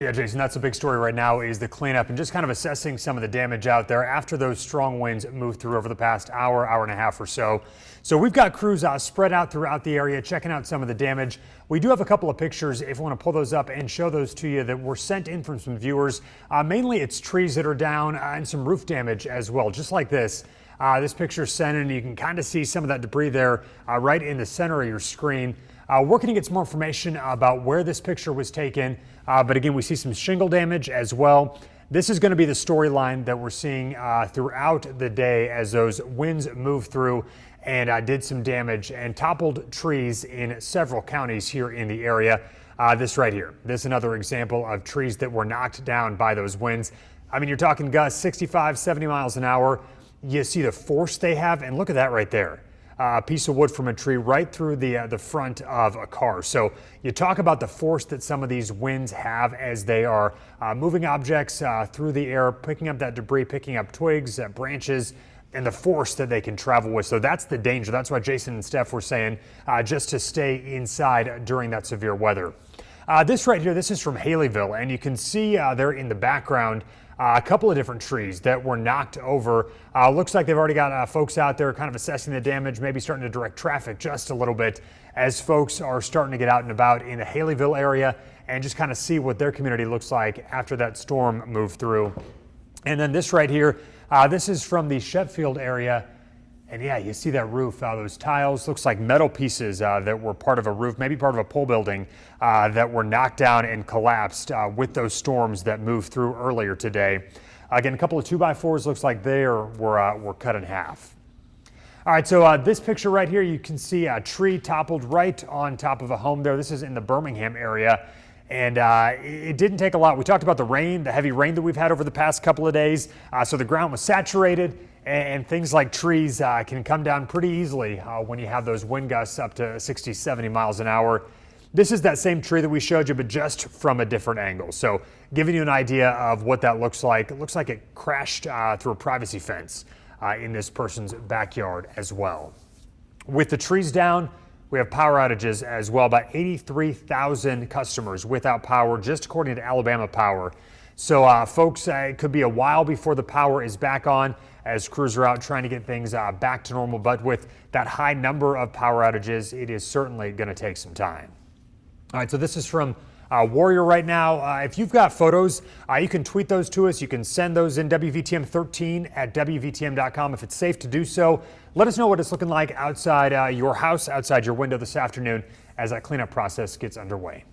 Yeah, Jason, that's a big story right now is the cleanup and just kind of assessing some of the damage out there after those strong winds moved through over the past hour and a half or so. So we've got crews spread out throughout the area checking out some of the damage. We do have a couple of pictures if you want to pull those up and show those to you that were sent in from some viewers. Mainly it's trees that are down and some roof damage as well, just like this. This picture is sent in and you can kind of see some of that debris there right in the center of your screen. We're going to get some more information about where this picture was taken, but again, we see some shingle damage as well. This is going to be the storyline that we're seeing throughout the day as those winds move through and did some damage and toppled trees in several counties here in the area. This right here, this is another example of trees that were knocked down by those winds. I mean, you're talking gusts 65, 70 miles an hour. You see the force they have, and look at that right there. A piece of wood from a tree right through the front of a car. So you talk about the force that some of these winds have as they are moving objects through the air, picking up that debris, picking up twigs, branches, and the force that they can travel with. So that's the danger. That's why Jason and Steph were saying just to stay inside during that severe weather. This right here, this is from Haleyville, and you can see there in the background a couple of different trees that were knocked over. Looks like they've already got folks out there kind of assessing the damage, maybe starting to direct traffic just a little bit as folks are starting to get out and about in the Haleyville area and just kind of see what their community looks like after that storm moved through. And then this right here, this is from the Sheffield area. And yeah, you see that roof, those tiles, looks like metal pieces that were part of a roof, maybe part of a pole building that were knocked down and collapsed with those storms that moved through earlier today. Again, a couple of 2x4s looks like they were cut in half. All right, so this picture right here, you can see a tree toppled right on top of a home there. This is in the Birmingham area. And it didn't take a lot. We talked about the rain, the heavy rain that we've had over the past couple of days. So the ground was saturated and things like trees can come down pretty easily when you have those wind gusts up to 60, 70 miles an hour. This is that same tree that we showed you, but just from a different angle. So giving you an idea of what that looks like. It looks like it crashed through a privacy fence in this person's backyard as well. With the trees down, we have power outages as well. About 83,000 customers without power, just according to Alabama Power. So folks, it could be a while before the power is back on as crews are out trying to get things back to normal. But with that high number of power outages, it is certainly going to take some time. All right, so this is from Warrior right now. If you've got photos, you can tweet those to us. You can send those in WVTM13 at WVTM.com if it's safe to do so. Let us know what it's looking like outside your house, outside your window this afternoon as that cleanup process gets underway.